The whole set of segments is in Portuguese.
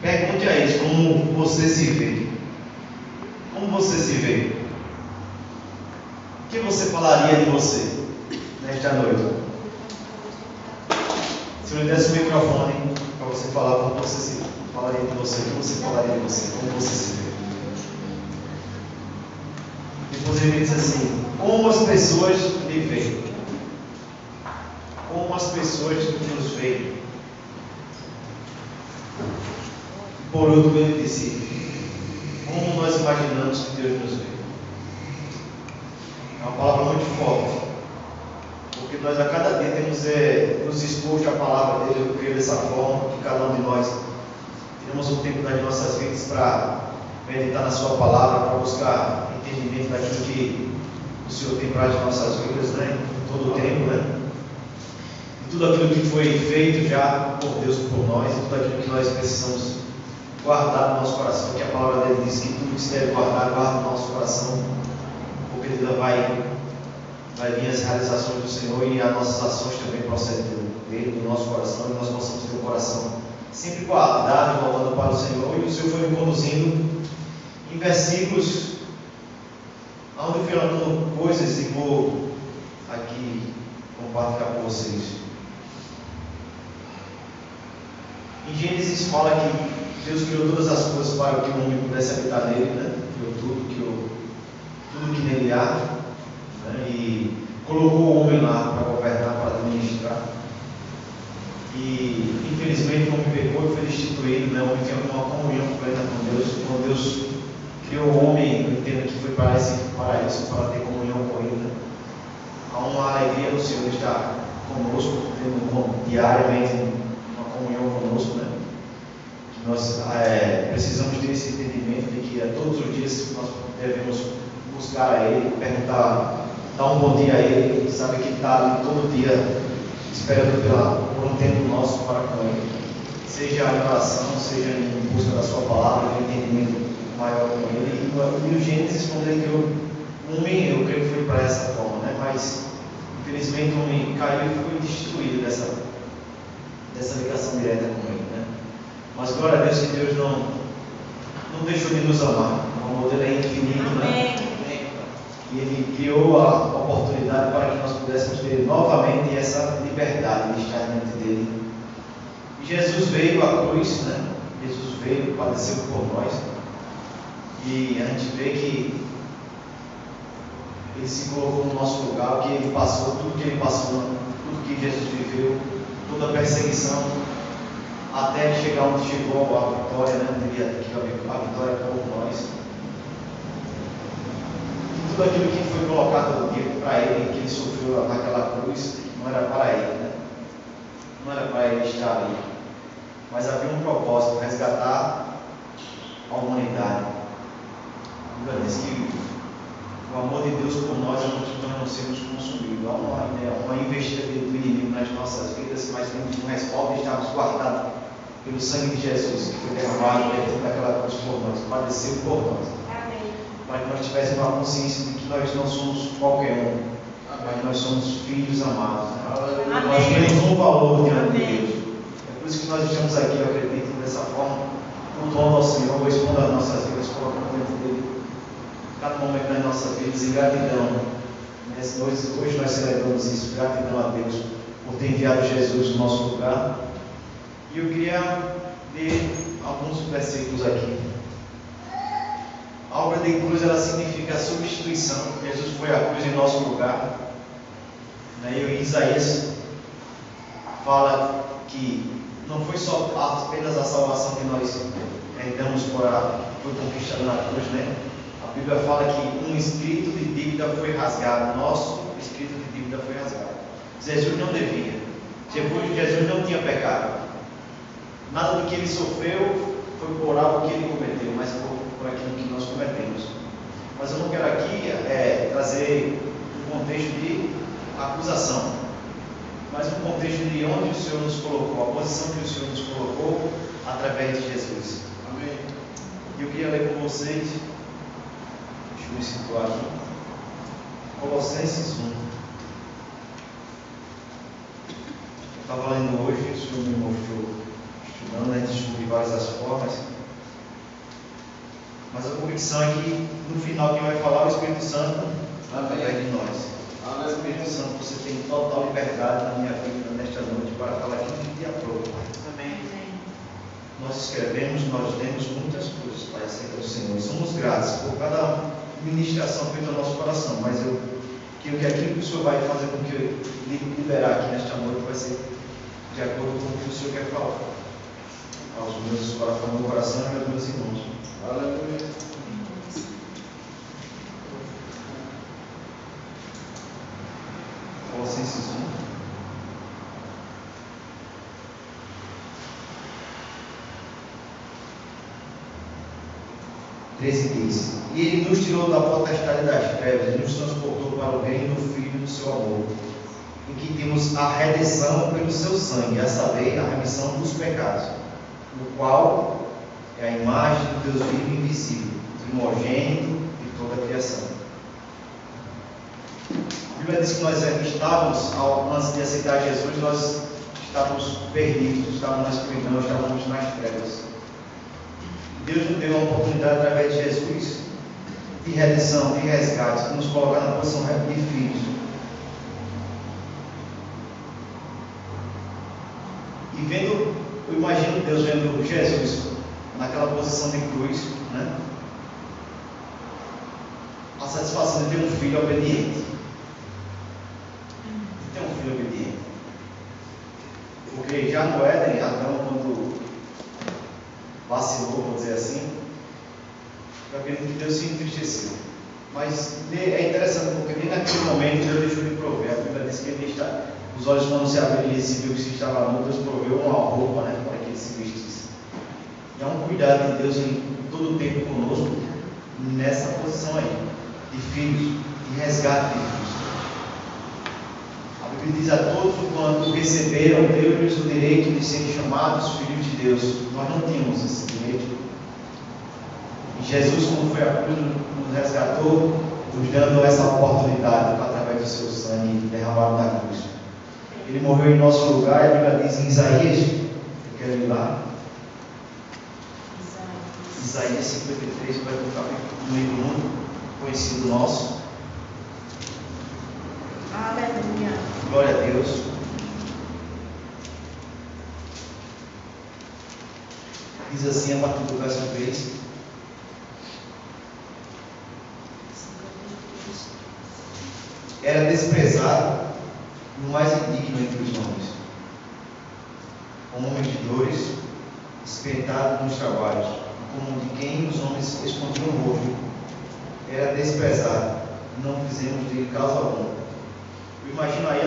Pergunte a eles como você se vê. Como você se vê? O que você falaria de você nesta noite? Se eu lhe desse o microfone para você falar como você se falaria de você, o que você falaria de você, como você se vê? Depois ele diz assim: como as pessoas lhe veem? Como as pessoas nos veem? Por último ele disse: como nós imaginamos que Deus nos vê? É uma palavra muito forte, porque nós a cada dia temos nos exposto à palavra dele. Eu creio dessa forma que cada um de nós temos um tempo nas nossas vidas para meditar na sua palavra, para buscar entendimento daquilo que o Senhor tem para as nossas vidas, né? Todo o tempo, né? E tudo aquilo que foi feito já por Deus por nós, e tudo aquilo que nós precisamos guardar no nosso coração, que a palavra dele diz que tudo que se deve guardar, guarda no nosso coração, porque ele vai vir as realizações do Senhor e as nossas ações também procedem dele, do nosso coração, e nós possamos ter o coração sempre guardado, voltando para o Senhor. E o Senhor foi me conduzindo em versículos onde eu fui anotando coisas e vou aqui compartilhar com vocês. Em Gênesis fala que Deus criou todas as coisas para que o homem pudesse habitar nele, né? Criou tudo que nele há, né? E colocou o homem lá para governar, para administrar. E infelizmente o homem pecou e foi destituído, né? O homem tinha uma comunhão plena com Deus. Quando Deus criou o homem, eu entendo que foi para isso, para ter comunhão com Ele, né? Há uma alegria no Senhor estar conosco, tendo diariamente uma comunhão conosco, né? Que nós precisamos ter esse entendimento de que todos os dias nós devemos buscar a Ele, perguntar, dar um bom dia a Ele, sabe que Ele está ali todo dia esperando por um tempo nosso para com Ele, seja em oração, seja em busca da Sua palavra, de entendimento maior com Ele. E o Gênesis, quando Ele criou o homem, eu creio que foi para essa forma, né? Mas infelizmente o homem caiu e foi destituído dessa ligação direta com Ele, né? Mas glória a Deus que Deus não deixou de nos amar. O amor dele é infinito, né? E Ele criou a oportunidade para que nós pudéssemos ter novamente essa liberdade de estar diante dele. E Jesus veio à cruz, né? Jesus veio, padeceu por nós. E a gente vê que Ele se colocou no nosso lugar, que Ele passou, tudo que Ele passou, tudo que Jesus viveu, toda a perseguição, até Ele chegar onde chegou a vitória, né? A vitória por nós. Tudo aquilo que foi colocado para Ele, que Ele sofreu naquela cruz, não era para Ele, né? Não era para Ele estar ali, mas havia um propósito: resgatar a humanidade. A Bíblia diz que o amor de Deus por nós é muito que nós não sermos consumidos. Há uma investida do inimigo nas nossas vidas, mas temos um respaldo de estarmos guardados pelo sangue de Jesus, que foi derramado dentro daquela cruz por nós, padeceu por nós. Para que nós tivéssemos uma consciência de que nós não somos qualquer um, mas nós somos filhos amados. Nós temos um valor diante de Deus. É por isso que nós estamos aqui, eu acredito, dessa forma, cultuando ao Senhor, expondo as nossas vidas, colocando dentro dele cada momento das nossas vidas em gratidão. Hoje nós celebramos isso, gratidão a Deus por ter enviado Jesus no nosso lugar. E eu queria ler alguns versículos aqui. A obra de cruz, ela significa a substituição. Jesus foi à cruz em nosso lugar. E Isaías fala que não foi só apenas a salvação que nós herdamos, foi conquistada na cruz, né? A Bíblia fala que um escrito de dívida foi rasgado. Nosso escrito de dívida foi rasgado. Jesus não devia. Jesus não tinha pecado. Nada do que ele sofreu foi por algo que ele cometeu, mas por aquilo que nós cometemos. Mas eu não quero aqui trazer um contexto de acusação, mas um contexto de onde o Senhor nos colocou, a posição que o Senhor nos colocou através de Jesus. Amém. E eu queria ler com vocês, deixa eu me situar aqui, Colossenses 1. Eu estava lendo hoje, o Senhor me mostrou estudando, a gente estuda de várias formas. Mas a convicção é que no final quem vai falar é o Espírito Santo através de nós. Amém. Espírito Santo, você tem total liberdade na minha vida nesta noite para falar aquilo que te aprova. Amém. Nós escrevemos, nós lemos muitas coisas, Pai, acerca do Senhor. Somos gratos por cada ministração feita no nosso coração, mas eu creio que aquilo que o Senhor vai fazer com que eu liberar aqui nesta noite vai ser de acordo com o que o Senhor quer falar aos meus corações, ao meu coração e aos meus irmãos. Aleluia. Colossenses 1:13 diz: E Ele nos tirou da potestade das trevas e nos transportou para o reino do Filho do seu amor, em que temos a redenção pelo seu sangue, a saber, a remissão dos pecados, o qual é a imagem do Deus vivo e invisível, primogênito de toda a criação. A Bíblia diz que nós estávamos, antes de aceitar Jesus, nós estávamos perdidos, estávamos na escuridão, estávamos nas trevas. Deus nos deu a oportunidade, através de Jesus, de redenção, de resgate, de nos colocar na posição de filhos. E vendo, eu imagino Deus vendo Jesus naquela posição de cruz, né? A satisfação de ter um filho obediente. De ter um filho obediente. Porque já no Éden, Adão, quando vacilou, vou dizer assim, eu acredito que Deus se entristeceu. Mas é interessante porque nem naquele momento Deus deixou de prover. A Bíblia diz que ele está, os olhos quando se abriram e ele se viu que se estava nu, Deus proveu uma roupa, né, para que ele se vestisse. E há um cuidado de Deus em todo o tempo conosco, nessa posição aí, de filhos, de resgate de filhos. A Bíblia diz: a todos quanto receberam, deu-lhes o direito de serem chamados filhos de Deus. Nós não tínhamos esse direito. E Jesus, como foi a cruz, nos resgatou, nos dando essa oportunidade através do seu sangue derramado na cruz. Ele morreu em nosso lugar, e a Bíblia diz em Isaías, eu quero ir lá. Isaías 53, vai colocar um livro muito conhecido nosso. Aleluia. Glória a Deus. Diz assim a partir do verso 3. Era desprezado e o mais indigno entre os homens, como homem de dores, espetado nos trabalhos, como de quem os homens escondiam o rosto. Era desprezado, e não fizemos dele causa alguma. Eu imagino aí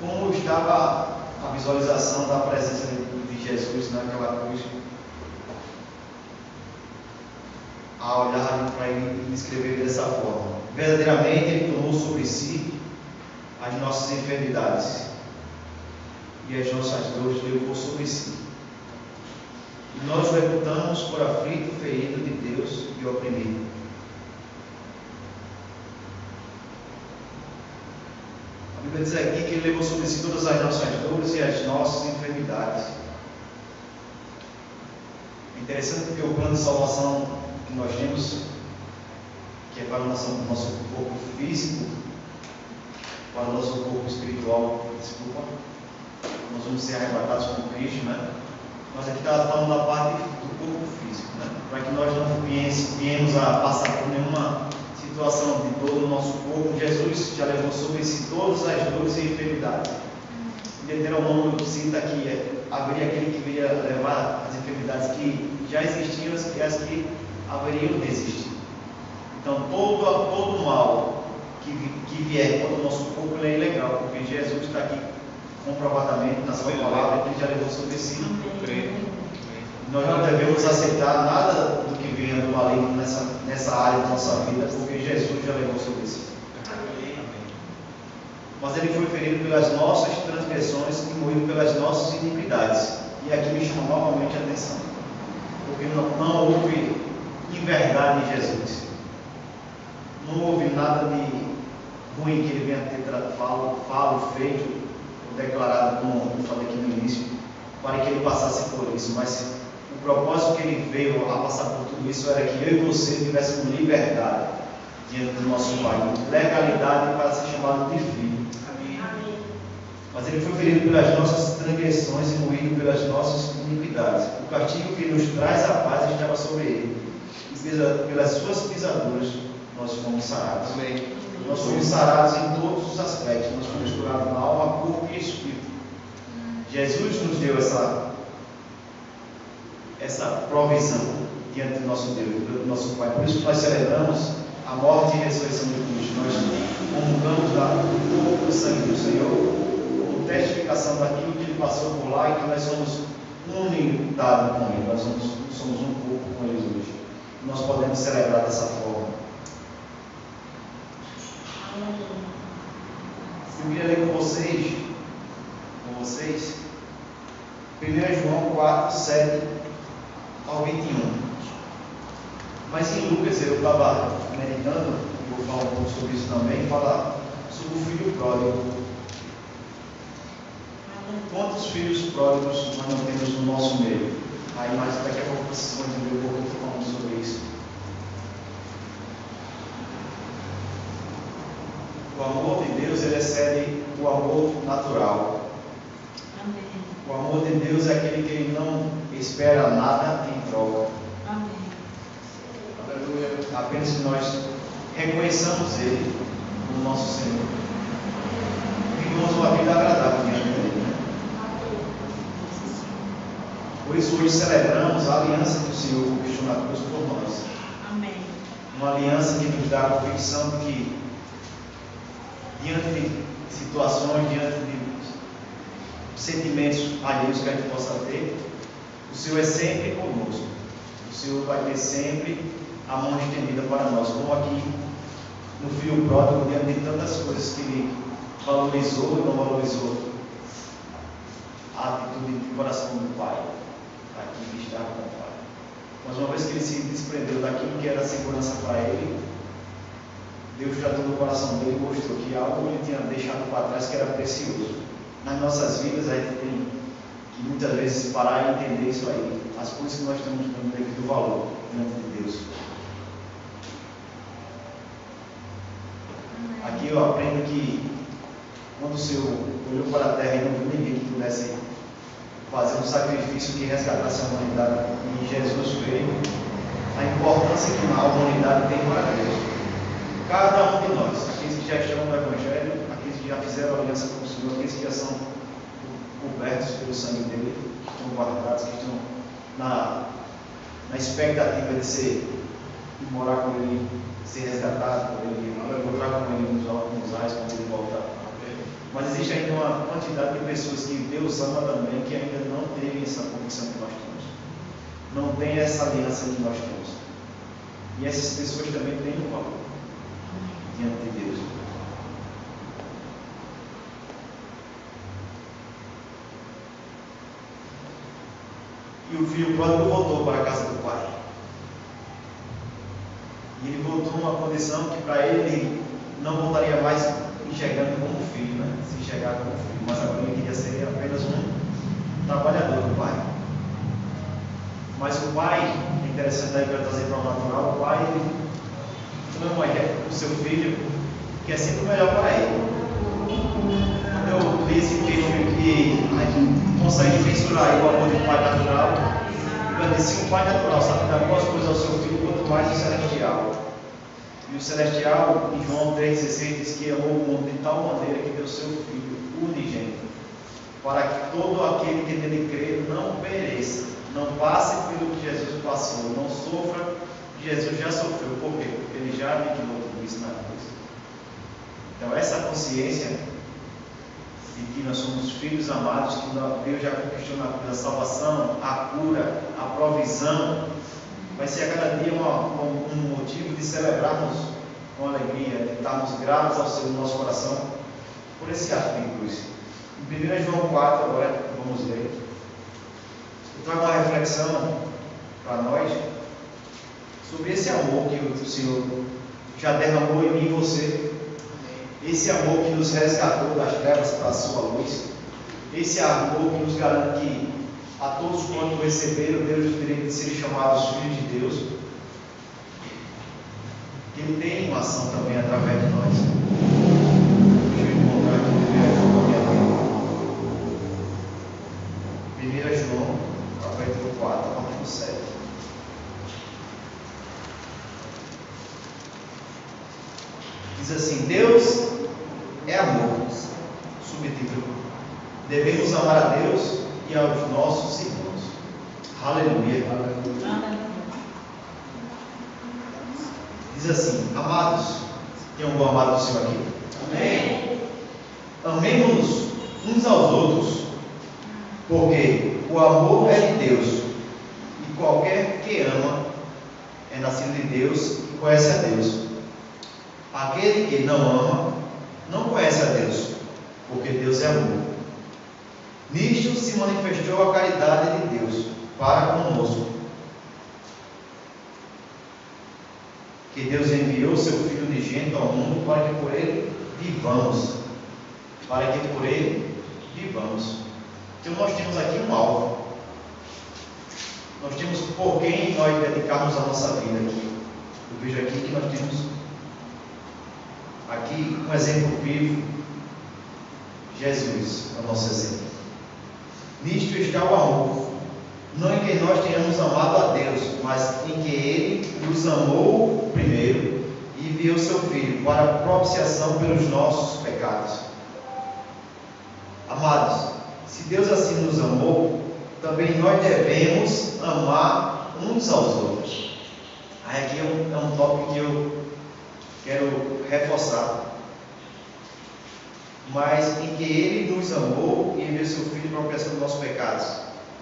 como estava a visualização da presença de Jesus naquela cruz, a olhar para ele e descrever dessa forma. Verdadeiramente ele tomou sobre si as nossas enfermidades e as nossas dores levou sobre si. E nós o reputamos por aflito, ferido de Deus e oprimido. A Bíblia diz aqui que ele levou sobre si todas as nossas dores e as nossas enfermidades. É interessante porque o plano de salvação que nós temos, que é para o nosso corpo físico, para o nosso corpo espiritual, nós vamos ser arrebatados com Cristo, né? Nós aqui estamos falando da parte do corpo físico, né? Para que nós não viemos a passar por nenhuma situação de dor no nosso corpo. Jesus já levou sobre si todas as dores e enfermidades. Deuteronômio cita que haveria aquele que viria levar as enfermidades que já existiam e as que haveriam de existir. Então, todo mal que vier contra o nosso corpo é ilegal, porque Jesus está aqui comprovadamente na sua palavra, que ele já levou sobre si. Nós não devemos aceitar nada do que venha do maligno nessa área da nossa vida, porque Jesus já levou sobre si. Mas ele foi ferido pelas nossas transgressões e moído pelas nossas iniquidades. E aqui me chama novamente a atenção, porque não houve inverdade em Jesus. Não houve nada de ruim que ele venha ter falo, feito ou declarado, como eu falei aqui no início, para que ele passasse por isso, mas o propósito que ele veio a passar por tudo isso era que eu e você tivéssemos liberdade diante do nosso Pai, legalidade para ser chamado de filho. Amém. Mas ele foi ferido pelas nossas transgressões e moído pelas nossas iniquidades. O castigo que nos traz a paz estava sobre ele, e pelas suas pisaduras nós fomos sarados. Amém. Nós fomos sarados em todos os aspectos, nós fomos curados na alma, corpo e espírito. Jesus nos deu essa provisão diante do nosso Deus, do nosso Pai. Por isso que nós celebramos a morte e a ressurreição de Cristo. Nós comungamos do corpo e do sangue do Senhor, como testificação daquilo que Ele passou por lá e que nós somos unidade com Ele. Nós somos um corpo com Ele hoje. Nós podemos celebrar dessa forma. Eu queria ler com vocês 1 João 4, 7 ao 21. Mas em Lucas, eu estava meditando, vou falar um pouco sobre isso também, falar sobre o filho pródigo. Quantos filhos pródigos nós não temos no nosso meio? Aí mais daqui a pouco vocês vão entender um pouco o que eu estou falando sobre isso. O amor de Deus, ele excede o amor natural. Amém. O amor de Deus é aquele que ele não espera nada em troca. Amém. Aleluia. Apenas que nós reconheçamos Ele como nosso Senhor. Vivamos uma vida agradável diante dele. Por isso hoje celebramos a aliança que o Senhor conquistou na cruz por nós. Amém. Uma aliança que nos dá a convicção de que diante de situações, diante de sentimentos alheios que a gente possa ter, o Senhor é sempre conosco. O Senhor vai ter sempre a mão estendida para nós, como aqui no filho pródigo, diante de tantas coisas que ele valorizou e não valorizou a atitude de coração do Pai, aqui de estar com o Pai. Mas uma vez que ele se desprendeu daquilo que era segurança para ele, Deus tratou no coração dele e mostrou que algo ele tinha deixado para trás que era precioso. Nas nossas vidas a gente tem que muitas vezes parar e entender isso aí, as coisas que nós estamos dando devido valor diante de Deus. Aqui eu aprendo que quando o Senhor olhou para a terra e não viu ninguém que pudesse fazer um sacrifício que resgatasse a humanidade, e Jesus veio, a importância que a humanidade tem para Deus. Cada um de nós, aqueles que já estão no Evangelho, aqueles que já fizeram aliança com o Senhor, aqueles que já são cobertos pelo sangue dele, que estão guardados, que estão na expectativa de morar com ele, ser resgatado por ele, encontrar com ele nos ais quando ele voltar. Mas existe ainda uma quantidade de pessoas que Deus ama também, que ainda não têm essa convicção que nós temos, não tem essa aliança que nós temos, e essas pessoas também têm um valor diante de Deus. E o filho pródigo voltou para a casa do pai. E ele voltou numa condição que para ele não voltaria mais enxergando como filho, né? Se enxergar como filho, mas agora ele queria ser apenas um trabalhador do pai. Mas o pai, é interessante aí para trazer para o natural, o pai ama o seu filho, que é sempre o melhor para ele. Quando eu li esse texto que a gente consegue mensurar o amor do pai natural, eu disse: se o pai natural sabe dar boas coisas ao seu filho, quanto mais o celestial. E o celestial, em João 3,16, diz que amou o mundo de tal maneira que deu o seu filho unigênito, para que todo aquele que nele crê não pereça, não passe pelo que Jesus passou, não sofra o que Jesus já sofreu. Por quê? Porque ele já aniquilou tudo isso na cruz. Então essa consciência de que nós somos filhos amados, que Deus já conquistou na cruz a salvação, a cura, a provisão, vai ser a cada dia um motivo de celebrarmos com alegria, de estarmos gratos ao Senhor no nosso coração por esse ato de cruz. Em 1 João 4, agora vamos ler. Eu trago uma reflexão para nós sobre esse amor que o Senhor já derramou em mim e você. Esse amor que nos resgatou das trevas para a sua luz. Esse amor que nos garante que A todos quanto receberam, Deus o direito de serem chamados filhos de Deus. Ele tem uma ação também através de nós. Deixa eu encontrar aqui o 1 João, capítulo 4, capítulo 7. Diz assim: Deus é amor. Subtítulo: devemos amar a Deus e aos nossos irmãos. Aleluia. Diz assim: amados, tem algum amado do Senhor aqui? Amém. Amemos-nos uns aos outros, porque o amor é de Deus, e qualquer que ama é nascido de Deus e conhece a Deus. Aquele que não ama não conhece a Deus, porque Deus é amor. Nisto se manifestou a caridade de Deus para conosco, que Deus enviou seu Filho unigênito ao mundo para que por ele vivamos. Para que por ele vivamos. Então nós temos aqui um alvo. Nós temos por quem nós dedicarmos a nossa vida aqui. Eu vejo aqui que nós temos aqui um exemplo vivo. Jesus é o nosso exemplo. Nisto está o amor, não em que nós tenhamos amado a Deus, mas em que Ele nos amou primeiro e enviou seu Filho para a propiciação pelos nossos pecados. Amados, se Deus assim nos amou, também nós devemos amar uns aos outros. Aqui é um tópico que eu quero reforçar. Mas em que Ele nos amou e enviou seu Filho para a propiciação dos nossos pecados.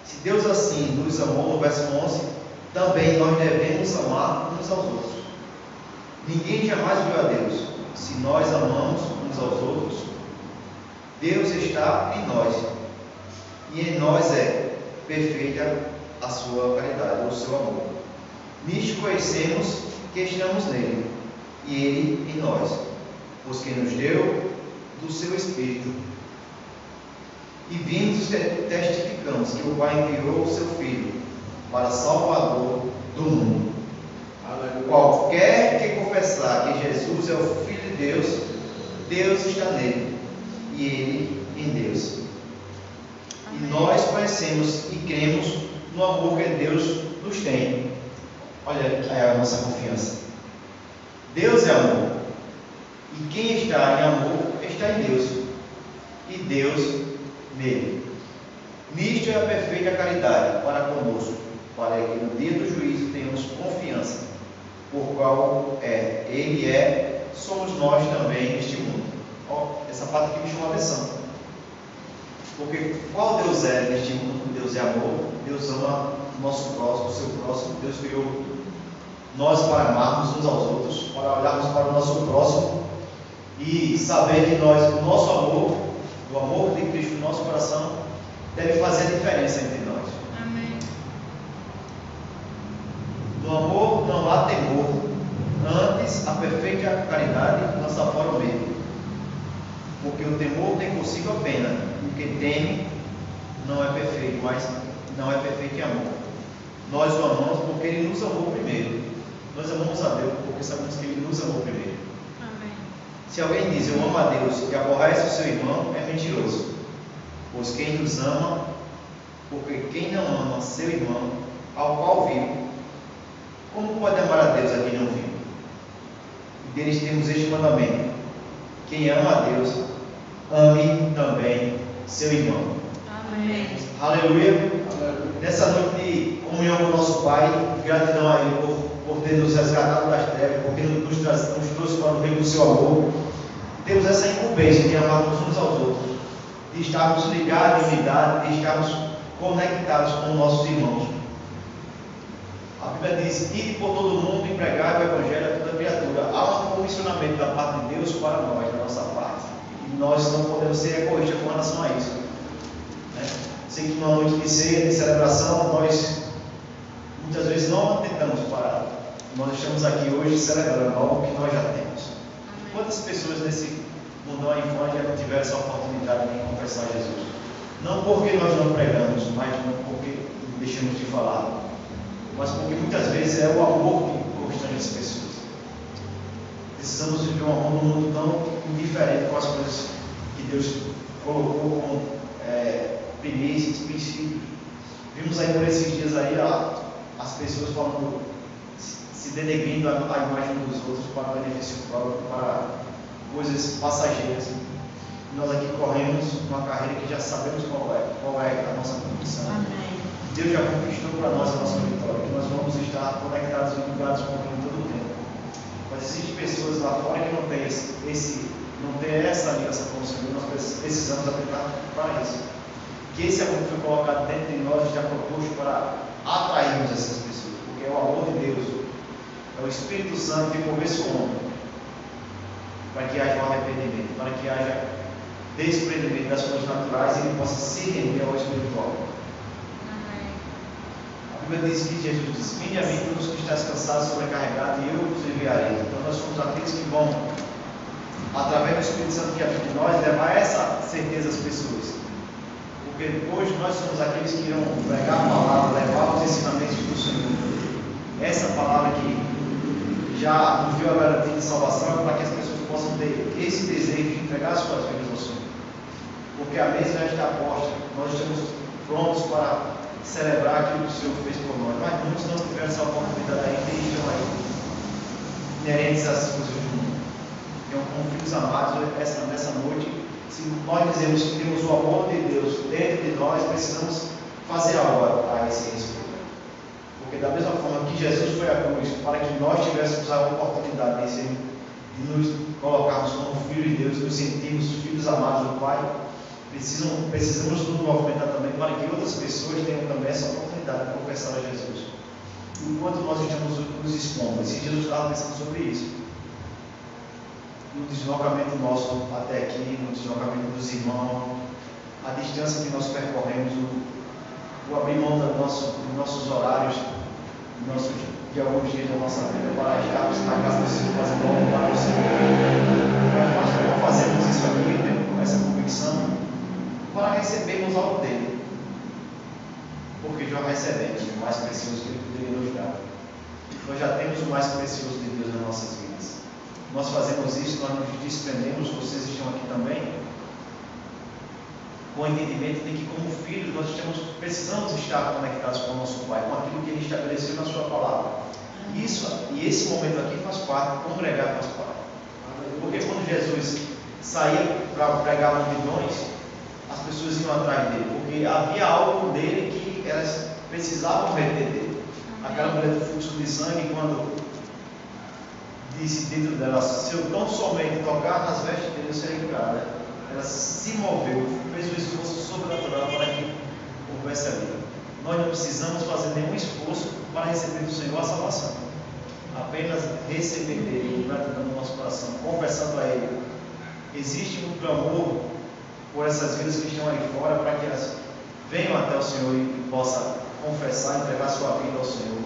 Se Deus assim nos amou, no verso 11, também nós devemos amar uns aos outros. Ninguém jamais viu a Deus. Se nós amamos uns aos outros, Deus está em nós, e em nós é perfeita a sua caridade, o seu amor. Nisto conhecemos que estamos nele, e ele em nós, pois que nos deu do seu Espírito. E vimos e testificamos que o Pai enviou o seu Filho para Salvador do mundo. Aleluia. Qualquer que confessar que Jesus é o Filho de Deus, Deus está nele e ele em Deus. Amém. E nós conhecemos e cremos no amor que Deus nos tem. Olha aí a nossa confiança. Deus é amor. E quem está em amor está em Deus, e Deus nele. Nisto é a perfeita caridade para conosco, para que no dia do juízo tenhamos confiança, por qual Ele é, somos nós também neste mundo. Essa parte aqui me chamou a atenção, porque qual Deus é neste mundo? Deus é amor, Deus ama o nosso próximo, o seu próximo. Deus criou nós para amarmos uns aos outros, para olharmos para o nosso próximo e saber que o nosso amor, o amor de Cristo no nosso coração, deve fazer a diferença entre nós. Amém. No amor não há temor, antes a perfeita caridade lança fora o medo, porque o temor tem consigo a pena, e o que teme não é perfeito, mas não é perfeito em amor. Nós o amamos porque Ele nos amou primeiro. Nós amamos a Deus porque sabemos que Ele nos amou primeiro. Se alguém diz eu amo a Deus e aborrece o seu irmão, é mentiroso. Pois quem nos ama, porque quem não ama seu irmão, ao qual viu, como pode amar a Deus a quem não viu? E deles temos este mandamento: quem ama a Deus, ame também seu irmão. Amém. Aleluia. Nessa noite de comunhão com o nosso Pai, gratidão a Ele por ter nos resgatado das trevas, porque nos trouxe para o reino do seu amor. Temos essa incumbência de amarmos uns aos outros, de estarmos ligados em unidade, de estarmos conectados com os nossos irmãos. A Bíblia diz: ide por todo mundo e pregai o Evangelho a toda criatura. Há um comissionamento da parte de Deus para nós, da nossa parte, e nós não podemos ser egoístas com relação a isso, né? Sei que numa noite de ceia, de celebração, nós muitas vezes não tentamos parar. Nós estamos aqui hoje celebrando algo que nós já temos. Quantas pessoas nesse mundão aí fora já não tiveram essa oportunidade de confessar Jesus? Não porque nós não pregamos, mas não porque deixamos de falar, mas porque muitas vezes é o amor que constrange as pessoas. Precisamos viver um amor num mundo tão indiferente com as coisas que Deus colocou como primícias, princípios. Vimos aí por esses dias aí as pessoas falando, se denegrindo a imagem dos outros para benefício próprio, para coisas passageiras. Nós aqui corremos uma carreira que já sabemos qual é a nossa condição. Amém. Deus já conquistou para nós a nossa vitória, que nós vamos estar conectados e ligados com Ele todo o tempo. Mas existem pessoas lá fora que não têm essa ligação com o Senhor. Nós precisamos aplicar para isso. Que esse amor que foi colocado dentro de nós está proposto para atrairmos essas pessoas, porque é o amor de Deus, é o Espírito Santo que convence o homem, para que haja um arrependimento, para que haja desprendimento das coisas naturais e ele possa se render ao espiritual. A Bíblia diz que Jesus disse: vinde a mim todos que estáis cansados, sobrecarregados, e eu vos enviarei. Então nós somos aqueles que vão, através do Espírito Santo que habita em nós, levar essa certeza às pessoas. Porque hoje nós somos aqueles que irão pregar a palavra, levar os ensinamentos do Senhor. Essa palavra que já nos deu a garantia de salvação, para que as pessoas possam ter esse desejo de entregar as suas vidas ao Senhor. Porque a mesa já está posta, nós estamos prontos para celebrar aquilo que o Senhor fez por nós. Mas muitos não tiveram essa oportunidade ainda e estão aí inerentes às coisas do mundo. Então, como filhos amados, nessa noite, se nós dizemos que temos o amor de Deus dentro de nós, precisamos fazer algo a esse respeito. Porque da mesma forma que Jesus foi à cruz, para que nós tivéssemos a oportunidade de nos colocarmos como filhos de Deus, nos sentirmos filhos amados do Pai, precisamos nos movimentar também para que outras pessoas tenham também essa oportunidade de confessar a Jesus. Enquanto nós estamos nos expondo, esse Jesus estava pensando sobre isso. No deslocamento nosso até aqui, no deslocamento dos irmãos, a distância que nós percorremos, o abrir mão dos nossos horários, de alguns dias da nossa vida, para estarmos na casa do Senhor, fazendo algo para o Senhor. Nós não fazemos isso aqui, com essa convicção, para recebermos algo dele. Porque já recebemos o mais precioso que ele poderia nos dar. Nós já temos o mais precioso de Deus nas nossas vidas. Nós fazemos isso, nós nos desprendemos, vocês estão aqui também, com o entendimento de que, como filhos, nós precisamos estar conectados com o nosso Pai, com aquilo que Ele estabeleceu na Sua palavra. E esse momento aqui faz parte, congregar faz parte. Porque quando Jesus saía para pregar multidões, as pessoas iam atrás dele, porque havia algo dele que elas precisavam reter dele. Aquela mulher do fluxo de sangue, quando disse dentro dela: se eu tão somente tocar nas vestes dele, eu serei curada. Ela se moveu, fez um esforço sobrenatural para que houvesse ali. Nós não precisamos fazer nenhum esforço para receber do Senhor a salvação. Apenas receber dele, gratidão no nosso coração, confessando a Ele. Existe um clamor por essas vidas que estão aí fora, para que elas venham até o Senhor e possam confessar, entregar sua vida ao Senhor.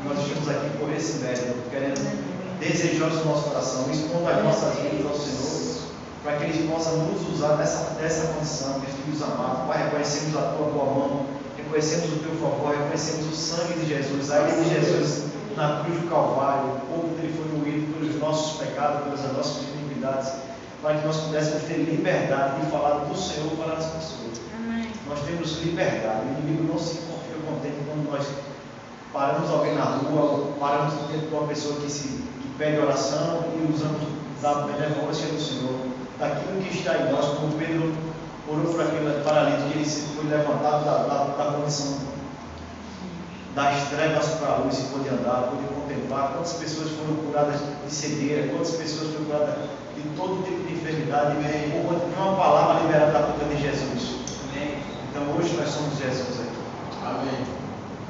E nós estamos aqui por esse mérito, querendo, desejosos no nosso coração, expondo as nossas vidas ao Senhor, para que Ele possa nos usar dessa condição de filhos amados. Pai, reconhecemos a Tua boa mão, reconhecemos o Teu favor, reconhecemos o sangue de Jesus, a Ele de Jesus na cruz do Calvário, o pouco que Ele foi moído pelos nossos pecados, pelas nossas iniquidades, para que nós pudéssemos ter liberdade de falar do Senhor para as pessoas. Amém. Nós temos liberdade, o inimigo não se confia contente quando nós paramos alguém na rua, ou paramos diante de uma pessoa que pede oração e usamos da benevolência do Senhor, daquilo que está em nós, como Pedro orou por aquele paralítico, que ele foi levantado da condição das trevas para a luz e pôde andar, pôde contemplar. Quantas pessoas foram curadas de cegueira, quantas pessoas foram curadas de todo tipo de enfermidade, por conta de uma palavra liberada da boca de Jesus. Amém. Então hoje nós somos Jesus aqui. Amém.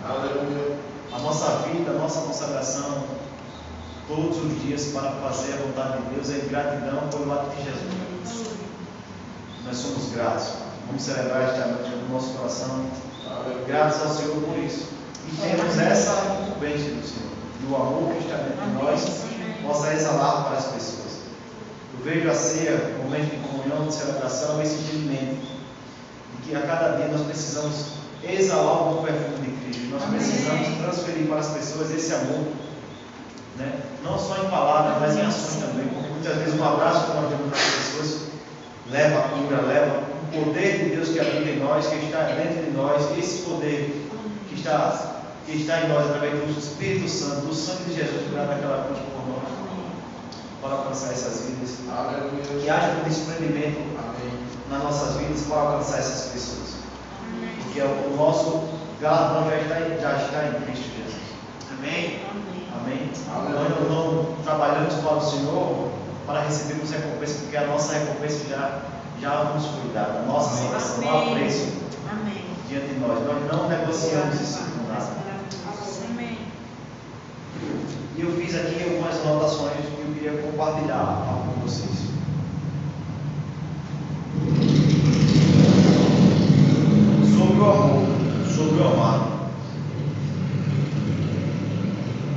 Aleluia. A nossa vida, a nossa consagração, todos os dias para fazer a vontade de Deus é gratidão pelo ato de Jesus. Nós somos gratos. Vamos celebrar esta noite no nosso coração. Graças ao Senhor por isso. E temos essa incumbência do Senhor, do amor que está dentro de nós, possa exalar para as pessoas. Eu vejo a ceia, o momento de comunhão, de celebração, esse entendimento de que a cada dia nós precisamos exalar o bom perfume de Cristo. Nós precisamos transferir para as pessoas esse amor, né? Não só em palavras, mas em ações também, porque muitas vezes um abraço que nós damos às pessoas leva a cura, leva o poder de Deus que habita em nós, que está dentro de nós, esse poder que está em nós através do Espírito Santo, do sangue de Jesus que naquela cruz por nós, para alcançar essas vidas. Aleluia. Que haja um desprendimento Amém. nas nossas vidas para alcançar essas pessoas. Porque o nosso galardão já está em Cristo Jesus. Amém? Amém? Nós não trabalhamos para o Senhor para recebermos recompensa, porque a nossa recompensa já nos foi dada. A nossa salvação não há preço diante de nós. Nós não negociamos isso com nada. E eu fiz aqui algumas anotações que eu queria compartilhar com vocês. Sobre o amor, sobre o amar.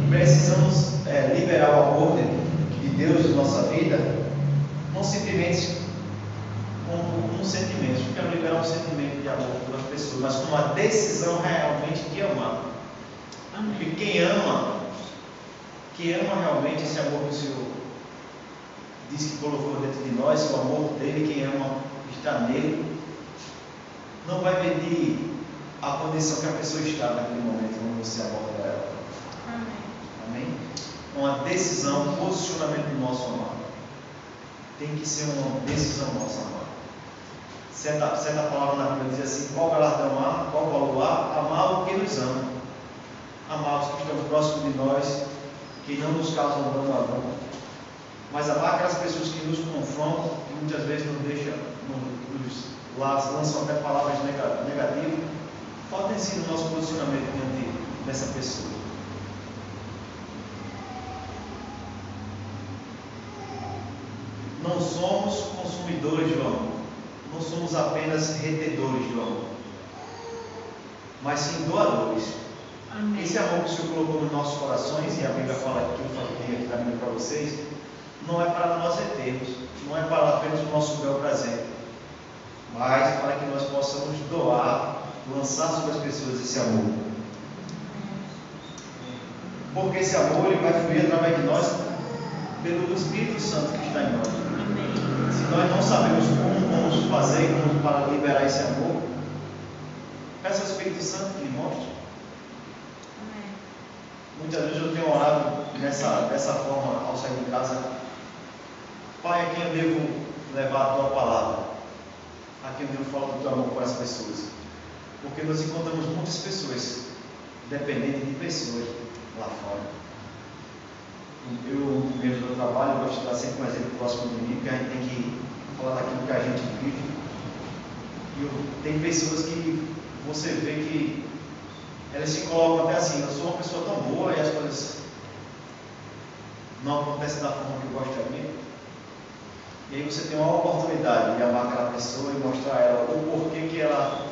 Precisamos liberar o amor de Deus em nossa vida, não simplesmente como um sentimento. Eu quero liberar um sentimento de amor pelas pessoas, mas com uma decisão realmente de amar. Porque quem ama realmente esse amor que o Senhor diz que colocou dentro de nós, o amor dele, quem ama está nele, não vai medir a condição que a pessoa está naquele momento quando você aborda ela. Amém? Uma decisão, um posicionamento do nosso amar. Tem que ser uma decisão nossa amar. Certa palavra na Bíblia diz assim: qual galardão há, qual valor há? Amar o que nos ama. Amar os que estão próximos de nós, que não nos causam dano algum. Mas amar aquelas pessoas que nos confrontam, que muitas vezes nos deixam, lançam até palavras negativas. Qual tem sido o nosso posicionamento diante dessa pessoa? Não somos consumidores do amor, não somos apenas retedores do amor, mas sim doadores. Amém. Esse amor que o Senhor colocou nos nossos corações, e a Bíblia fala que eu falei aqui da Bíblia para vocês, não é para nós retermos, não é para apenas o nosso bel prazer, mas para que nós possamos doar, lançar sobre as pessoas esse amor. Porque esse amor ele vai fluir através de nós pelo Espírito Santo que está em nós. Amém. Se nós não sabemos como vamos fazer para liberar esse amor, peça ao Espírito Santo que lhe mostre. Amém. Muitas vezes eu tenho orado dessa forma ao sair de casa: Pai, a quem eu devo levar a tua palavra? A quem eu devo falar do teu amor para as pessoas? Porque nós encontramos muitas pessoas dependentes de pessoas lá fora. Eu, mesmo no trabalho, eu gosto de dar sempre um exemplo próximo de mim, porque a gente tem que falar daquilo que a gente vive. E tem pessoas que você vê que elas se colocam até assim: eu sou uma pessoa tão boa e as coisas não acontecem da forma que eu gostaria. E aí você tem uma oportunidade de amar aquela pessoa e mostrar a ela o porquê que ela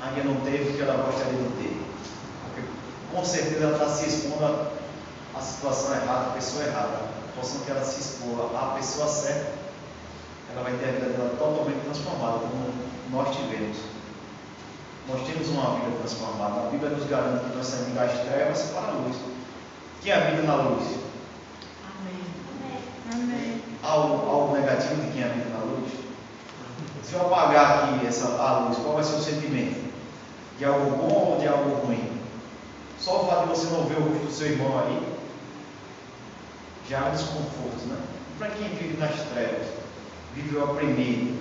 ainda não teve o que ela gostaria de ter. Porque com certeza ela está se expondo a situação errada, a pessoa errada. A poção que ela se expor à pessoa certa, ela vai ter a vida dela totalmente transformada, como nós tivemos. Nós temos uma vida transformada. A Bíblia nos garante que nós saímos das trevas para a luz. Quem habita na luz? Amém. Algo negativo de quem habita na luz? Se eu apagar aqui a luz, qual vai ser o sentimento? De algo bom ou de algo ruim? Só o fato de você não ver o rosto do seu irmão aí já é um desconforto, né? Para quem vive nas trevas, vive oprimido,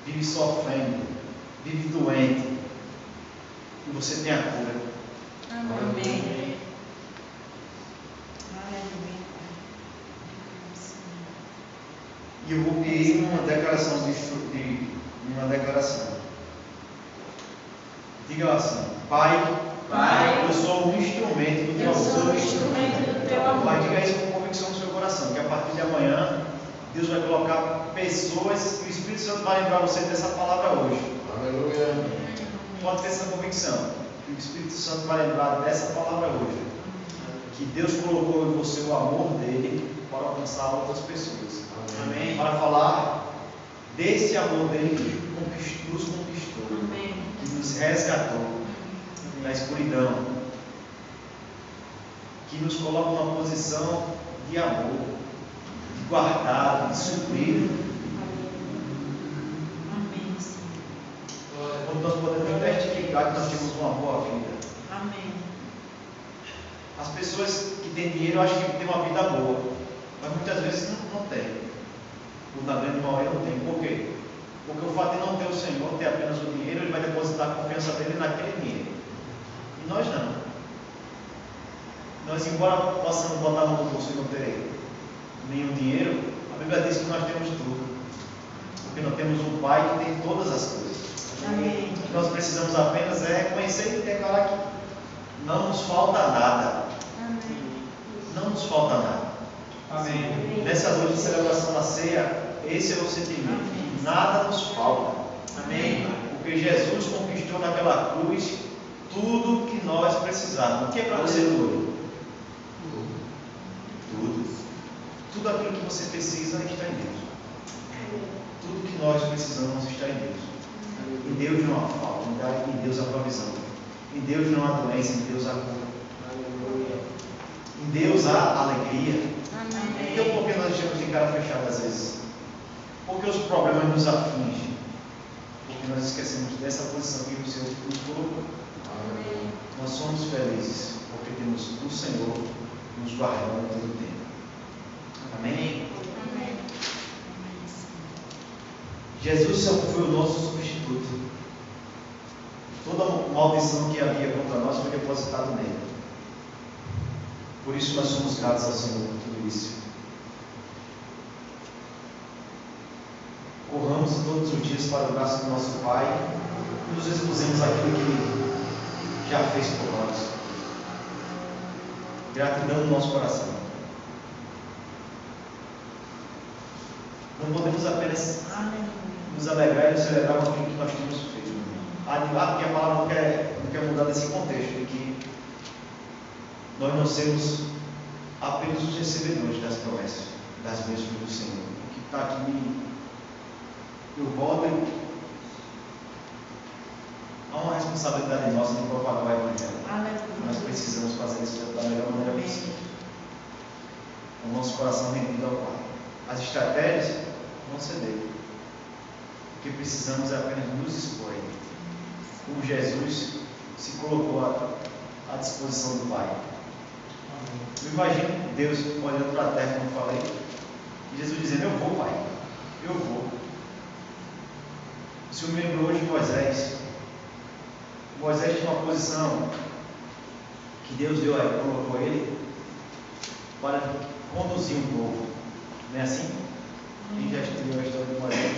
vive sofrendo, vive doente, e você tem a cura. Amém. E eu vou pedir uma declaração Diga assim: Pai, eu sou um instrumento do teu amor. Mas diga isso com convicção no seu coração, que a partir de amanhã Deus vai colocar pessoas, e o Espírito Santo vai lembrar você dessa palavra hoje. Aleluia. Pode ter essa convicção, que o Espírito Santo vai lembrar dessa palavra hoje, que Deus colocou em você o amor dele para alcançar outras pessoas. Amém? Para falar desse amor dele que nos conquistou, Amém. que nos resgatou da escuridão, que nos coloca numa posição de amor, de guardado, de suprido, Amém. onde nós podemos testificar que nós temos uma boa vida. Amém. As pessoas que têm dinheiro acham que têm uma vida boa, mas muitas vezes não tem. Ou na grande maioria não tem. Por quê? Porque o fato de não ter o Senhor, ter apenas o dinheiro, ele vai depositar a confiança dele naquele dinheiro. E nós não. Nós, embora possamos botar a mão no bolso e não ter nenhum dinheiro, a Bíblia diz que nós temos tudo. Porque nós temos um Pai que tem todas as coisas. Amém. O que nós precisamos apenas é reconhecer e declarar que não nos falta nada. Amém. Não nos falta nada. Amém. Nessa noite de celebração da ceia, esse é o sentimento. Que nada nos falta. Amém. Porque Jesus conquistou naquela cruz tudo que nós precisávamos. O que é para você tudo? Tudo. Tudo aquilo que você precisa está em Deus. Tudo que nós precisamos está em Deus. Em Deus não há falta, em Deus há provisão. Em Deus não há doença, em Deus há cura. Em Deus há alegria. Amém. Então por que nós estamos de cara fechada às vezes? Porque os problemas nos afligem. Porque nós esquecemos dessa posição que o Senhor nos colocou. Amém. Nós somos felizes porque temos o Senhor nos guardando todo o tempo. Amém? Amém. Jesus foi o nosso substituto. Toda maldição que havia contra nós foi depositada nele. Por isso nós somos gratos ao Senhor por tudo isso. Corramos todos os dias para o braço do nosso Pai e nos expusemos àquilo que Ele já fez por nós. Gratidão no nosso coração. Não podemos apenas nos alegrar e nos celebrar com aquilo que nós temos feito. Animar, porque a palavra não quer mudar desse contexto, de que nós não sermos apenas os recebedores das promessas, das bênçãos do Senhor. O que está aqui, eu volto e há uma responsabilidade nossa de propagar o Evangelho. Nós precisamos fazer isso da melhor maneira possível. O nosso coração rendido ao Pai. As estratégias vão ceder. O que precisamos é apenas nos expor. Como Jesus se colocou à disposição do Pai. Eu imagino Deus olhando para a terra, como eu falei, e Jesus dizendo: eu vou, Pai, eu vou. O Senhor me lembrou hoje de Moisés. Moisés tinha uma posição que Deus deu a ele, colocou ele para conduzir um povo. Não é assim? Quem já estudou a história de Moisés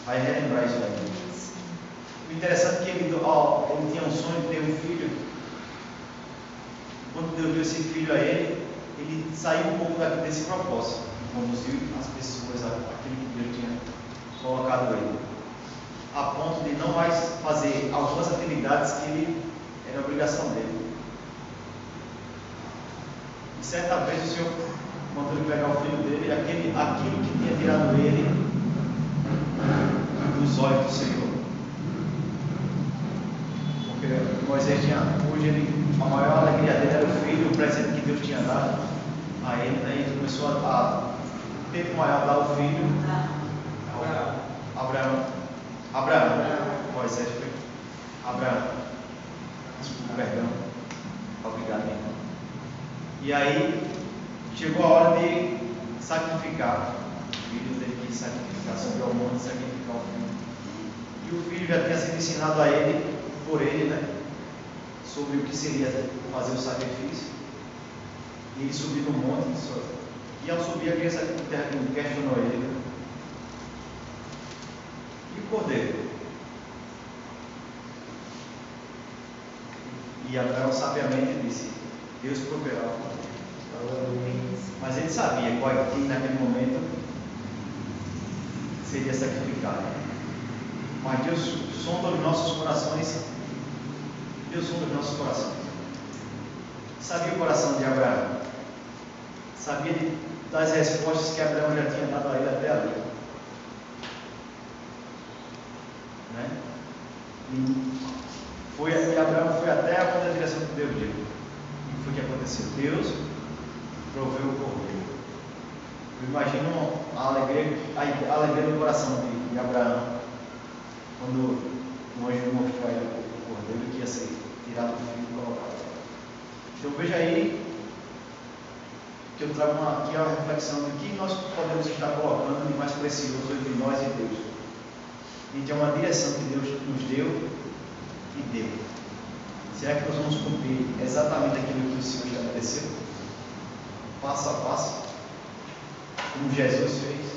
vai relembrar isso aí. O interessante é que ele tinha um sonho de ter um filho. Quando Deus deu esse filho a ele, ele saiu um pouco desse propósito, de conduzir as pessoas àquilo que Deus tinha colocado ele, a ponto de não mais fazer algumas atividades que era obrigação dele. E certa vez o Senhor mandou ele pegar o filho dele, e aquilo que tinha tirado ele dos olhos do Senhor. Porque Moisés tinha, hoje a maior alegria dele era o filho, o presente que Deus tinha dado a ele, né? Ele começou a tempo maior dar o filho Abraão. Moisés foi Abraão. Desculpa, perdão. Obrigado, irmão. E aí chegou a hora de sacrificar. O filho teve que sacrificar, subiu ao monte, sacrificar o filho. E o filho já tinha sido ensinado a ele, por ele, né? Sobre o que seria fazer o sacrifício. E ele subiu no monte. E ao subir, a criança questionou ele: né? E o cordeiro? E Abraão sabiamente disse: Deus proverá o cordeiro. Mas ele sabia que naquele momento seria sacrificado. Mas Deus sonda os nossos corações. Deus sonda os nossos corações. Sabia o coração de Abraão. Sabia das respostas que Abraão já tinha dado a ele até ali. E Abraão foi até a direção que Deus deu. E foi o que aconteceu. Deus proveu o cordeiro. Eu imagino a alegria no coração de Abraão quando o anjo mostrou a ele o cordeiro que ia ser tirado do filho e colocado. Então veja aí que eu trago aqui a reflexão de que nós podemos estar colocando de mais precioso entre nós e Deus. E é uma direção que Deus nos deu e deu. Será que nós vamos cumprir exatamente aquilo que o Senhor estabeleceu? Passo a passo, como Jesus fez.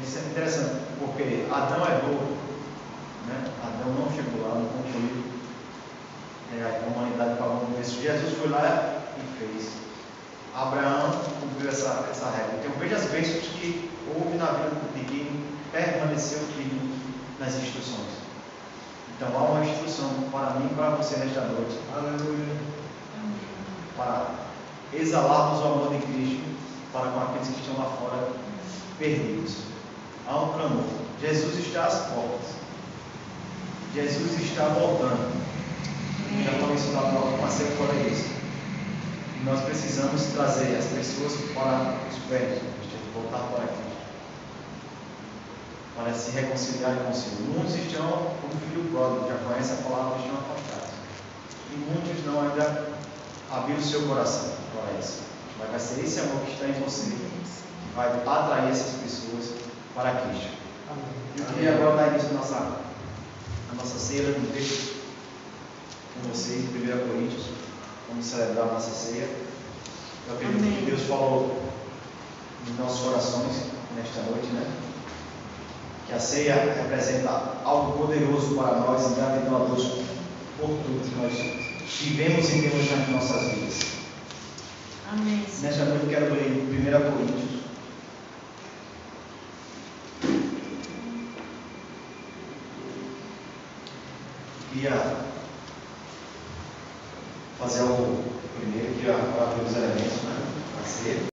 Isso é interessante, porque Adão errou, né? Adão não chegou lá, não concluiu. A humanidade pagou um preço. Jesus foi lá e fez. Abraão cumpriu essa regra. Então veja as bênçãos que houve na vida de quem permaneceu firme nas instruções. Então há uma instrução para mim e para você nesta noite. Aleluia. Para exalarmos o amor de Cristo para com aqueles que estão lá fora perdidos. Há um clamor. Jesus está às portas. Jesus está voltando. Já foi mencionado logo com a segunda isso. E nós precisamos trazer as pessoas para os pés, voltar para Cristo, para se reconciliar consigo. Muitos estão, como filho pródigo, já conhecem a palavra, estão afastados. E muitos não ainda abriram o seu coração para isso. Mas vai ser esse amor que está em você que vai atrair essas pessoas para Cristo. Eu queria agora dar início à nossa ceia, no texto com vocês, 1 Coríntios. Vamos celebrar a nossa ceia. Eu acredito que Deus falou em nossos corações nesta noite, né? Que a ceia representa algo poderoso para nós e gratidão a Deus por tudo que nós vivemos e temos nas nossas vidas. Amém. Nesta noite eu quero ler 1 Coríntios. Queria fazer o primeiro, que é a palavra dos elementos, né? A ceia.